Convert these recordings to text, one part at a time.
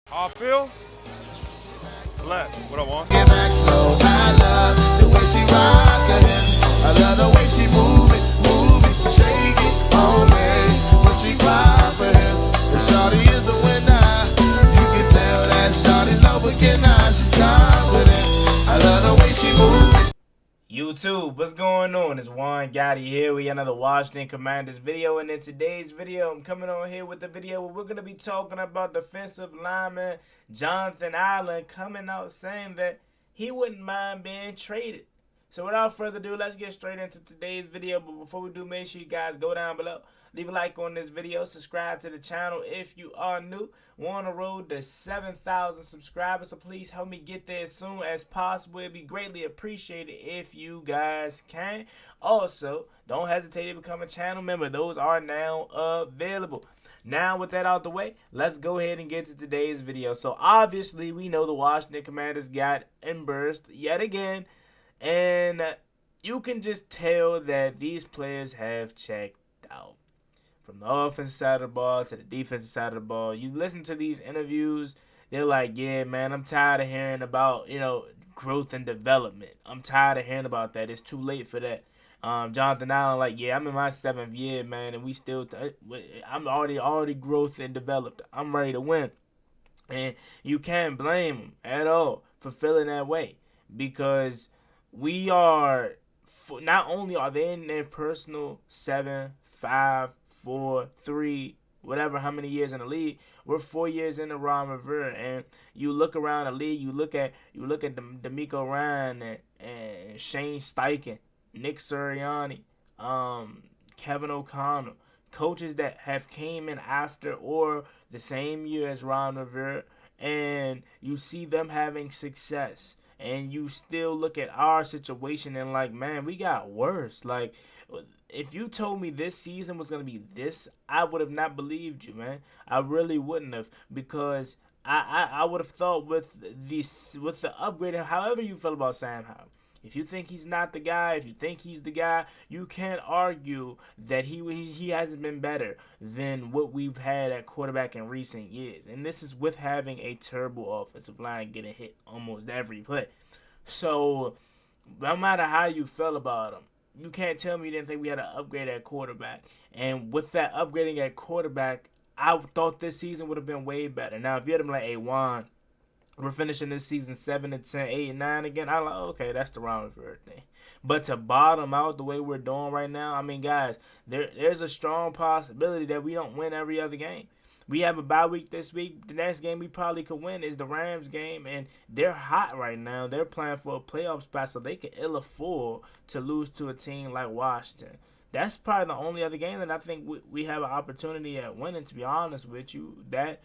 How I feel? Blessed. What I want? Get back slow. I love the way she rock it. I love the way she move it, shake it on me. When she cry for him, the shawty is the winner. You can tell that shawty's no beginner. She's confident. I love the way she move it. YouTube, what's going on? It's Juan Gotti here with another Washington Commanders video, and in today's video, I'm coming on here with the video where we're going to be talking about defensive lineman Jonthan Allen coming out saying that he wouldn't mind being traded. So without further ado, let's get straight into today's video. But before we do, make sure you guys go down below, leave a like on this video, subscribe to the channel if you are new. We're on the road to 7,000 subscribers, so please help me get there as soon as possible. It'd be greatly appreciated if you guys can. Also, don't hesitate to become a channel member. Those are now available. Now, with that out the way, let's go ahead and get to today's video. So, obviously, we know the Washington Commanders got embarrassed yet again. And you can just tell that these players have checked out. From the offensive side of the ball to the defensive side of the ball. You listen to these interviews, they're like, yeah, man, I'm tired of hearing about, growth and development. I'm tired of hearing about that. It's too late for that. Jonthan Allen, like, yeah, I'm in my 7th year, man, and we still, I'm already growth and developed. I'm ready to win. And you can't blame them at all for feeling that way, because we are, not only are they in their personal 7, 5, 4, 3, whatever, how many years in the league, we're 4 years in the Ron Rivera, and you look around the league, you look at D'Amico Ryan and Shane Steichen, Nick Sirianni, Kevin O'Connell, coaches that have came in after or the same year as Ron Rivera, and you see them having success. And you still look at our situation and like, man, we got worse. Like, if you told me this season was going to be this, I would have not believed you, man. I really wouldn't have, because I would have thought with the upgrade, however you feel about Sam Howell. If you think he's not the guy, if you think he's the guy, you can't argue that he hasn't been better than what we've had at quarterback in recent years. And this is with having a terrible offensive line getting hit almost every play. So, no matter how you feel about him, you can't tell me you didn't think we had an upgrade at quarterback. And with that upgrading at quarterback, I thought this season would have been way better. Now, if you had been like, hey, Juan, we're finishing this season 7-10, 8-9 again, I'm like, okay, that's the round of everything. But to bottom out the way we're doing right now, I mean, guys, there's a strong possibility that we don't win every other game. We have a bye week this week. The next game we probably could win is the Rams game, and they're hot right now. They're playing for a playoff spot, so they can ill afford to lose to a team like Washington. That's probably the only other game that I think we have an opportunity at winning, to be honest with you. That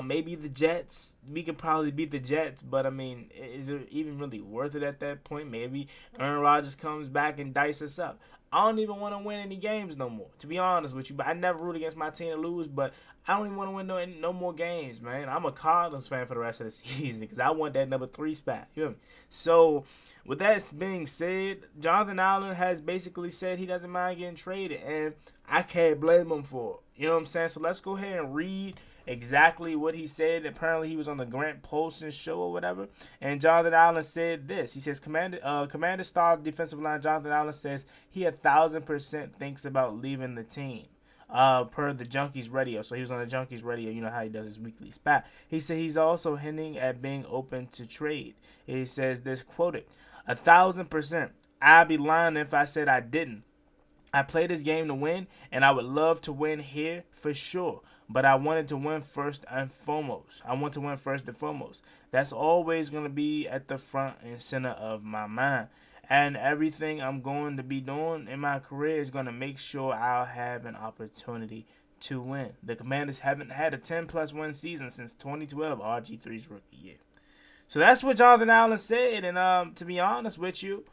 maybe the Jets, we could probably beat the Jets, but I mean, is it even really worth it at that point? Maybe Aaron Rodgers comes back and dice us up. I don't even want to win any games no more, to be honest with you. But I never root against my team to lose, but I don't even want to win no more games, man. I'm a Cardinals fan for the rest of the season because I want that number 3 spot. You know me? So, with that being said, Jonthan Allen has basically said he doesn't mind getting traded, and I can't blame him for it. You know what I'm saying? So, let's go ahead and read exactly what he said. Apparently, he was on the Grant Paulson show or whatever, and Jonthan Allen said this. He says, Commander star defensive line Jonthan Allen says he 1,000% thinks about leaving the team. Per the Junkies radio. So he was on the Junkies radio. You know how he does his weekly spot. He said he's also hinting at being open to trade. He says this, quoted, 1,000%. I'd be lying if I said I didn't. I play this game to win, and I would love to win here for sure. But I wanted to win first and foremost. I want to win first and foremost. That's always going to be at the front and center of my mind. And everything I'm going to be doing in my career is going to make sure I'll have an opportunity to win. The Commanders haven't had a 10-plus win season since 2012, RG3's rookie year. So that's what Jonthan Allen said. And to be honest with you,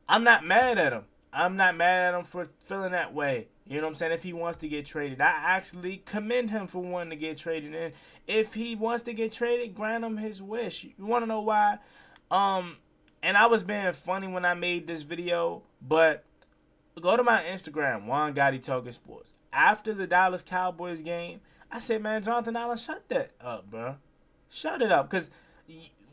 I'm not mad at him. I'm not mad at him for feeling that way. You know what I'm saying? If he wants to get traded, I actually commend him for wanting to get traded. And if he wants to get traded, grant him his wish. You want to know why? And I was being funny when I made this video, but go to my Instagram, Juan Gotti Talking Sports. After the Dallas Cowboys game, I said, man, Jonthan Allen, shut that up, bro. Shut it up, cause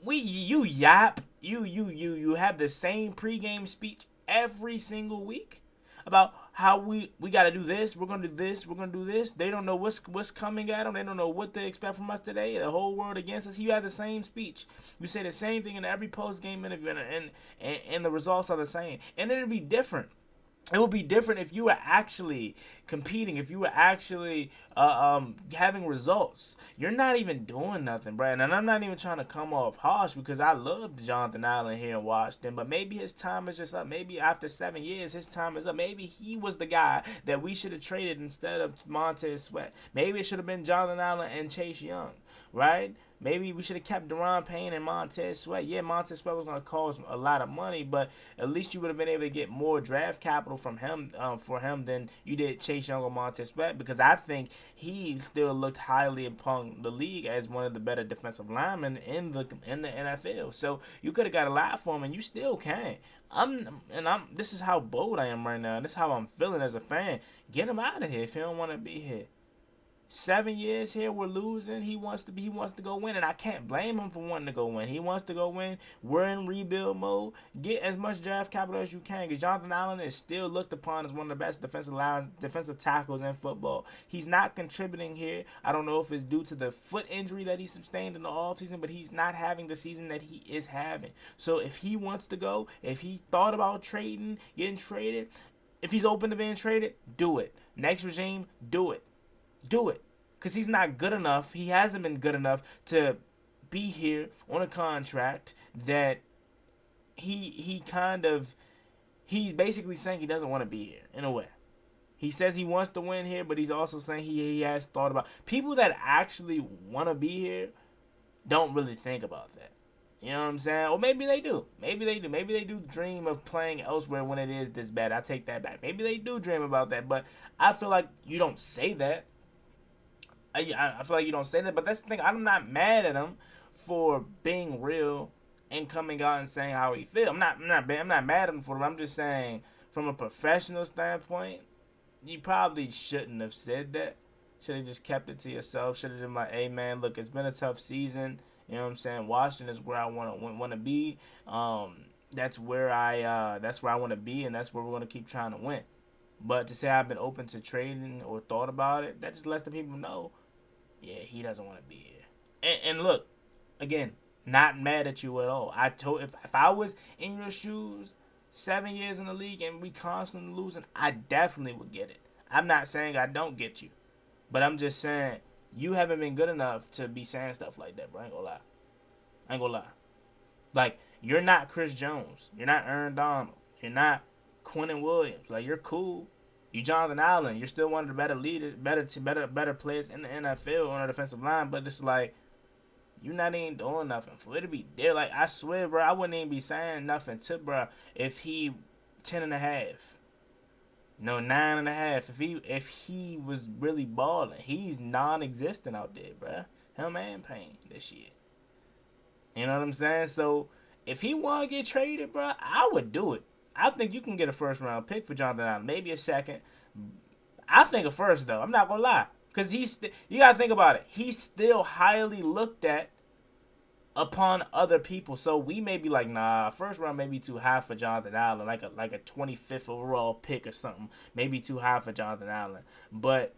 you yap, you have the same pregame speech every single week about how we got to do this, we're gonna do this, we're gonna do this. They don't know what's coming at them. They don't know what they expect from us today. The whole world against us. You have the same speech. You say the same thing in every post game interview, and the results are the same. And it'll be different. It would be different if you were actually competing, if you were actually having results. You're not even doing nothing, Brad. And I'm not even trying to come off harsh because I love Jonthan Allen here in Washington, but maybe his time is just up. Maybe after 7 years, his time is up. Maybe he was the guy that we should have traded instead of Montez Sweat. Maybe it should have been Jonthan Allen and Chase Young, right? Maybe we should have kept Deron Payne and Montez Sweat. Yeah, Montez Sweat was going to cost a lot of money, but at least you would have been able to get more draft capital from him for him than you did Chase Young or Montez Sweat, because I think he still looked highly upon the league as one of the better defensive linemen in the NFL. So you could have got a lot for him, and you still can. This is how bold I am right now. This is how I'm feeling as a fan. Get him out of here if he don't want to be here. 7 years here, we're losing. He wants to go win, and I can't blame him for wanting to go win. He wants to go win. We're in rebuild mode. Get as much draft capital as you can, because Jonthan Allen is still looked upon as one of the best defensive tackles in football. He's not contributing here. I don't know if it's due to the foot injury that he sustained in the offseason, but he's not having the season that he is having. So if he wants to go, if he thought about getting traded, if he's open to being traded, do it. Next regime, do it. Do it, because he's not good enough. He hasn't been good enough to be here on a contract that he's basically saying he doesn't want to be here in a way. He says he wants to win here, but he's also saying he has thought about people that actually want to be here don't really think about that. You know what I'm saying? Or maybe they do. Maybe they do dream of playing elsewhere when it is this bad. I take that back. Maybe they do dream about that, but I feel like you don't say that. I feel like you don't say that, but that's the thing. I'm not mad at him for being real and coming out and saying how he feels. I'm not mad at him for it. I'm just saying, from a professional standpoint, you probably shouldn't have said that. Should have just kept it to yourself. Should have been like, hey man, look, it's been a tough season. You know what I'm saying? Washington is where I want to be. That's where I want to be, and that's where we're going to keep trying to win. But to say I've been open to trading or thought about it, that just lets the people know. Yeah, he doesn't want to be here. And look, again, not mad at you at all. If I was in your shoes, 7 years in the league and we constantly losing, I definitely would get it. I'm not saying I don't get you, but I'm just saying you haven't been good enough to be saying stuff like that, bro. I ain't gonna lie. Like, you're not Chris Jones. You're not Aaron Donald. You're not Quentin Williams. Like, you're cool. You Jonthan Allen, you're still one of the better leaders, better players in the NFL on the defensive line, but it's like you're not even doing nothing for it to be there. Like, I swear, bro, I wouldn't even be saying nothing to bro if he 10.5, 9.5. If he was really balling, he's non-existent out there, bro. Him and Payne this year. You know what I'm saying? So if he want to get traded, bro, I would do it. I think you can get a first-round pick for Jonthan Allen, maybe a second. I think a first, though. I'm not going to lie. Because you got to think about it. He's still highly looked at upon other people. So we may be like, nah, first round may be too high for Jonthan Allen, like a 25th overall pick or something. Maybe too high for Jonthan Allen. But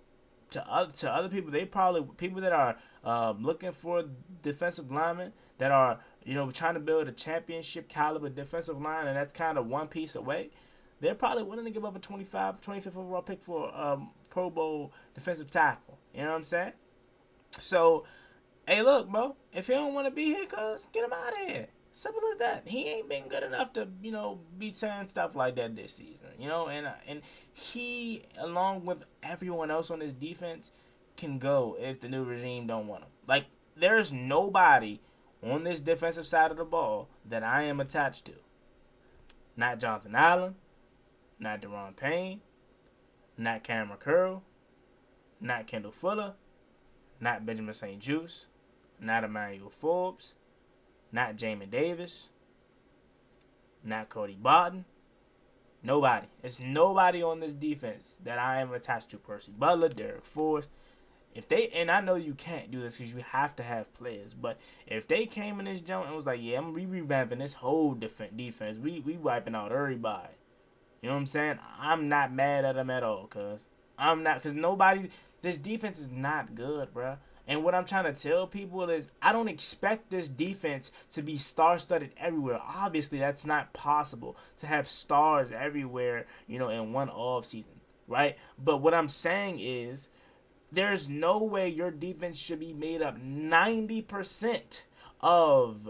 to other people, they probably, people that are looking for defensive linemen that are, trying to build a championship caliber defensive line, and that's kind of one piece away, they're probably willing to give up a 25th overall pick for Pro Bowl defensive tackle. You know what I'm saying? So, hey, look, bro, if he don't want to be here, cuz, get him out of here. Simple as that. He ain't been good enough to, be saying stuff like that this season. And he, along with everyone else on his defense, can go if the new regime don't want him. Like, there's nobody on this defensive side of the ball that I am attached to. Not Jonthan Allen, not Deron Payne, not Cameron Curl, not Kendall Fuller, not Benjamin St. Juste, not Emmanuel Forbes, not Jamin Davis, not Cody Barton. Nobody. It's nobody on this defense that I am attached to, Percy Butler, Derek Forrest. If they, and I know you can't do this because you have to have players, but if they came in this jump and was like, yeah, we revamping this whole defense, we wiping out everybody. You know what I'm saying? I'm not mad at them at all, cuz. I'm not, because this defense is not good, bruh. And what I'm trying to tell people is I don't expect this defense to be star-studded everywhere. Obviously, that's not possible to have stars everywhere, in one off season, right? But what I'm saying is there's no way your defense should be made up 90% of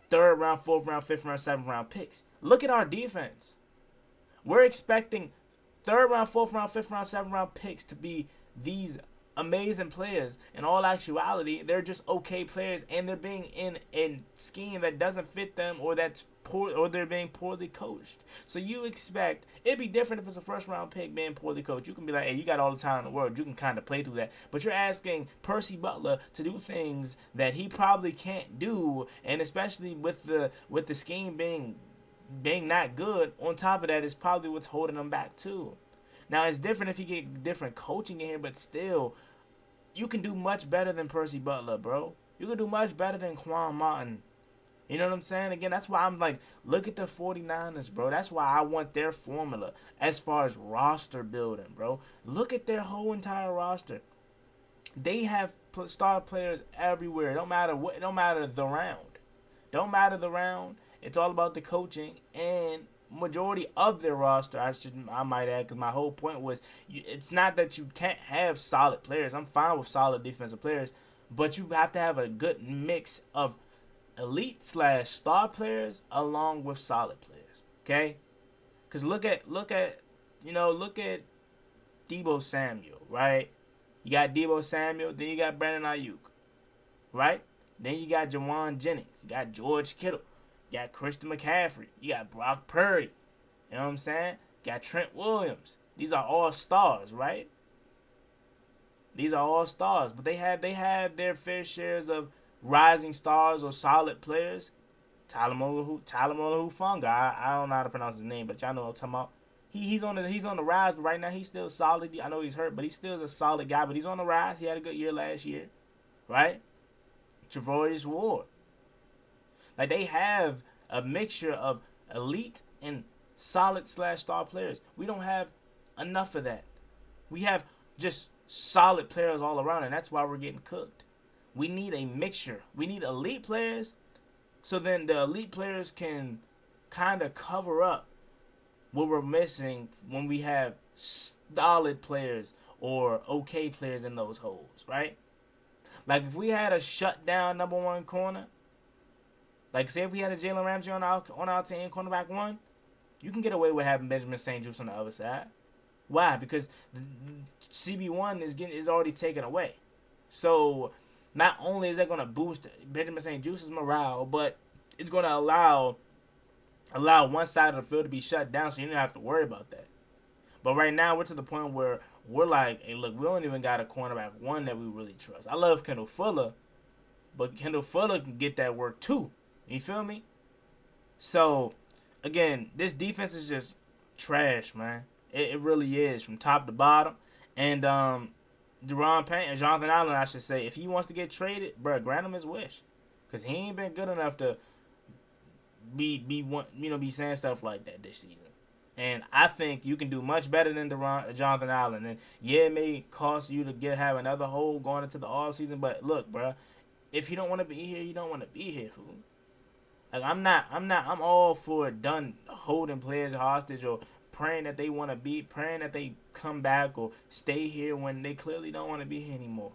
third round, fourth round, fifth round, seventh round picks. Look at our defense. We're expecting third round, fourth round, fifth round, seventh round picks to be these amazing players. In all actuality, they're just okay players, and they're being in a scheme that doesn't fit them, or that's poor, or they're being poorly coached. So you expect it'd be different if it's a first round pick being poorly coached. You can be like, hey, you got all the time in the world, you can kind of play through that. But you're asking Percy Butler to do things that he probably can't do, and especially with the scheme being not good. On top of that, is probably what's holding them back too. Now, it's different if you get different coaching in here, but still, you can do much better than Percy Butler, bro. You can do much better than Quan Martin. You know what I'm saying? Again, that's why I'm like, look at the 49ers, bro. That's why I want their formula as far as roster building, bro. Look at their whole entire roster. They have star players everywhere. It don't matter what. It don't matter the round. Don't matter the round. It's all about the coaching, and majority of their roster, I might add, because my whole point was, it's not that you can't have solid players. I'm fine with solid defensive players, but you have to have a good mix of elite / star players along with solid players. Okay, because look at Deebo Samuel, right? You got Deebo Samuel, then you got Brandon Ayuk, right? Then you got Jawan Jennings, you got George Kittle. You got Christian McCaffrey. You got Brock Purdy. You know what I'm saying? You got Trent Williams. These are all stars, right? These are all stars. But they have their fair shares of rising stars or solid players. Talanoa Hufanga. I don't know how to pronounce his name, but y'all know what I'm talking about. He's on the rise, but right now he's still solid. I know he's hurt, but he's still a solid guy. But he's on the rise. He had a good year last year, right? Trevorius Ward. Like, they have a mixture of elite and solid / star players. We don't have enough of that. We have just solid players all around, and that's why we're getting cooked. We need a mixture. We need elite players, so then the elite players can kind of cover up what we're missing when we have solid players or okay players in those holes, right? Like, if we had a shutdown number one corner, like, say if we had a Jalen Ramsey on our team, cornerback one, you can get away with having Benjamin St. Juste on the other side. Why? Because CB1 is already taken away. So not only is that going to boost Benjamin St. Juste's morale, but it's going to allow one side of the field to be shut down, so you don't have to worry about that. But right now we're to the point where we're like, hey, look, we don't even got a cornerback one that we really trust. I love Kendall Fuller, but Kendall Fuller can get that work too. You feel me? So, again, this defense is just trash, man. It really is, from top to bottom. And Deron Payne and Jonthan Allen, I should say, if he wants to get traded, bro, grant him his wish, because he ain't been good enough to be saying stuff like that this season. And I think you can do much better than Jonthan Allen. And yeah, it may cost you to have another hole going into the offseason, but look, bro, if you don't want to be here, you don't want to be here, fool. Like, I'm all for done holding players hostage or praying that they want to praying that they come back or stay here when they clearly don't want to be here anymore.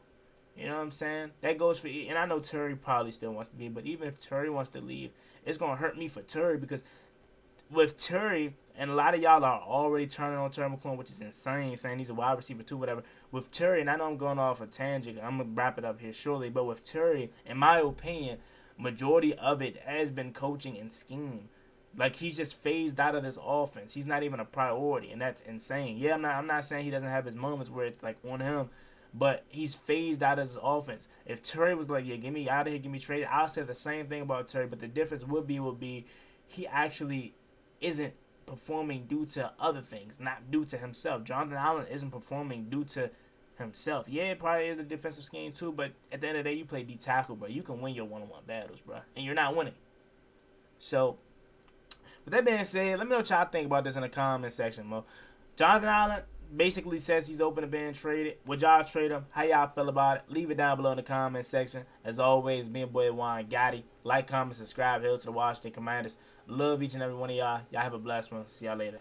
You know what I'm saying? That goes for, and I know Terry probably still wants to be, but even if Terry wants to leave, it's going to hurt me for Terry, because with Terry, and a lot of y'all are already turning on Terry McLaurin, which is insane, saying he's a wide receiver too, whatever. With Terry, and I know I'm going off a tangent, I'm going to wrap it up here shortly, but with Terry, in my opinion, majority of it has been coaching and scheme. Like, he's just phased out of this offense. He's not even a priority, and that's insane. Yeah, I'm not saying he doesn't have his moments where it's like on him, but he's phased out of his offense. If Terry was like, yeah, get me out of here, get me traded, I'll say the same thing about Terry, but the difference would be he actually isn't performing due to other things, not due to himself. Jonthan Allen isn't performing due to himself. Yeah, it probably is a defensive scheme too, but at the end of the day, you play D tackle, bro. You can win your one-on-one battles, bro, and you're not winning. So, with that being said, let me know what y'all think about this in the comment section, bro. Jonthan Allen basically says he's open to being traded. Would y'all trade him? How y'all feel about it? Leave it down below in the comment section. As always, me and boy Juan Gotti. Like, comment, subscribe. Hail to the Washington Commanders. Love each and every one of y'all. Y'all have a blessed one. See y'all later.